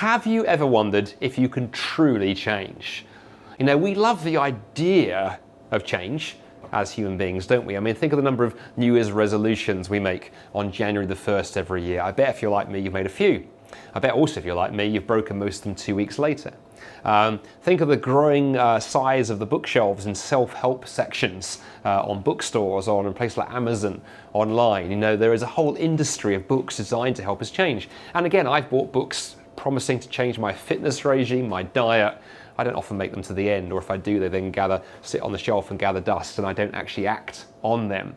Have you ever wondered if you can truly change? You know, we love the idea of change as human beings, don't we? I mean, think of the number of New Year's resolutions we make on January the 1st every year. I bet if you're like me, you've made a few. I bet also if you're like me, you've broken most of them 2 weeks later. Think of the growing size of the bookshelves and self-help sections on bookstores or on a place like Amazon online. You know, there is a whole industry of books designed to help us change. And again, I've bought books promising to change my fitness regime, my diet. I don't often make them to the end, or if I do, they then sit on the shelf and gather dust, and I don't actually act on them.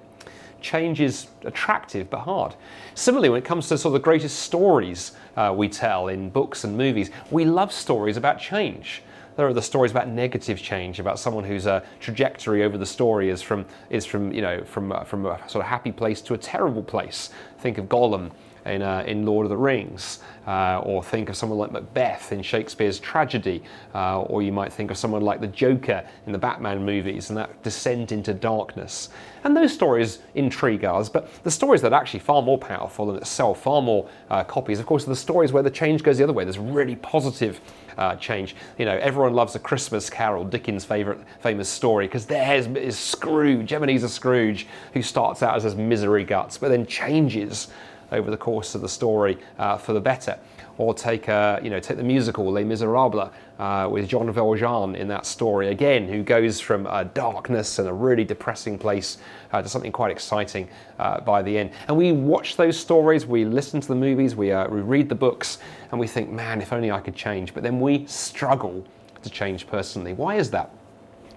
Change is attractive but hard. Similarly, when it comes to sort of the greatest stories we tell in books and movies, we love stories about change. There are the stories about negative change, about someone whose trajectory over the story is from a sort of happy place to a terrible place. Think of Gollum in Lord of the Rings, or think of someone like Macbeth in Shakespeare's tragedy, or you might think of someone like the Joker in the Batman movies and that descent into darkness. And those stories intrigue us, but the stories that are actually far more powerful and that sell far more copies, of course, are the stories where the change goes the other way. There's really positive change. You know, everyone loves A Christmas Carol, Dickens' famous story, because there is Scrooge, Ebenezer Scrooge, who starts out as his misery guts, but then changes over the course of the story for the better. Or take the musical Les Miserables with Jean Valjean in that story again, who goes from darkness and a really depressing place to something quite exciting by the end. And we watch those stories, we listen to the movies, we read the books, and we think, man, if only I could change. But then we struggle to change personally. Why is that?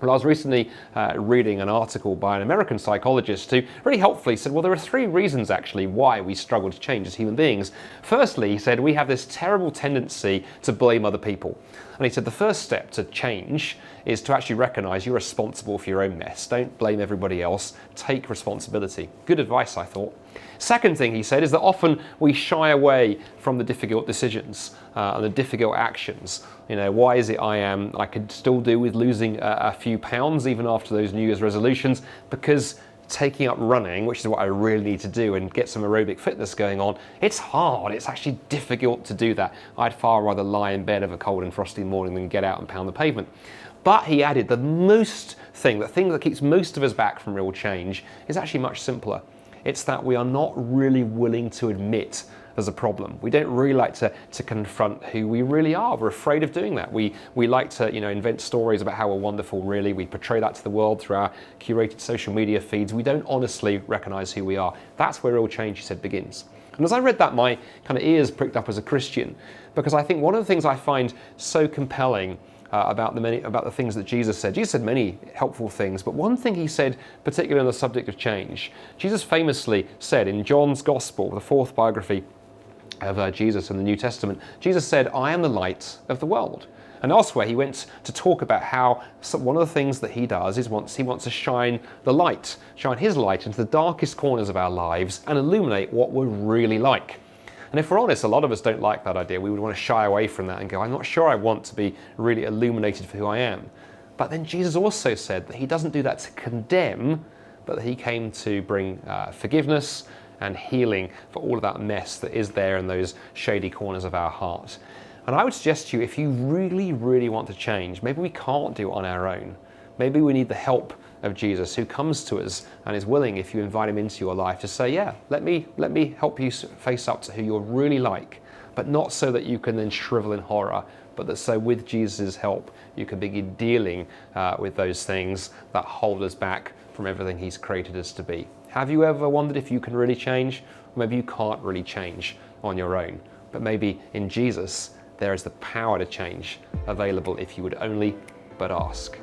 Well, I was recently reading an article by an American psychologist who really helpfully said, well, there are 3 reasons actually why we struggle to change as human beings. Firstly, he said, we have this terrible tendency to blame other people. And he said the first step to change is to actually recognize you're responsible for your own mess. Don't blame everybody else. Take responsibility. Good advice, I thought. Second thing he said is that often we shy away from the difficult decisions and the difficult actions. You know, why is it I could still do with losing a few pounds even after those New Year's resolutions? Because taking up running, which is what I really need to do and get some aerobic fitness going on, it's hard. It's actually difficult to do that. I'd far rather lie in bed of a cold and frosty morning than get out and pound the pavement. But he added the thing that keeps most of us back from real change is actually much simpler. It's that we are not really willing to admit there's a problem. We don't really like to confront who we really are. We're afraid of doing that. We like to invent stories about how we're wonderful, really. We portray that to the world through our curated social media feeds. We don't honestly recognize who we are. That's where real change, he said, begins. And as I read that, my kind of ears pricked up as a Christian, because I think one of the things I find so compelling about the things that Jesus said. Jesus said many helpful things, but one thing he said, particularly on the subject of change, Jesus famously said in John's Gospel, the 4th biography of Jesus in the New Testament, Jesus said, I am the light of the world. And elsewhere he went to talk about how one of the things that he does is he wants to shine his light into the darkest corners of our lives and illuminate what we're really like. And if we're honest, a lot of us don't like that idea. We would want to shy away from that and go, I'm not sure I want to be really illuminated for who I am. But then Jesus also said that he doesn't do that to condemn, but that he came to bring forgiveness and healing for all of that mess that is there in those shady corners of our heart. And I would suggest to you, if you really, really want to change, maybe we can't do it on our own. Maybe we need the help of Jesus, who comes to us and is willing, if you invite him into your life, to say, yeah, let me help you face up to who you're really like, but not so that you can then shrivel in horror, but that so with Jesus' help, you can begin dealing with those things that hold us back from everything he's created us to be. Have you ever wondered if you can really change? Maybe you can't really change on your own, but maybe in Jesus, there is the power to change available if you would only but ask.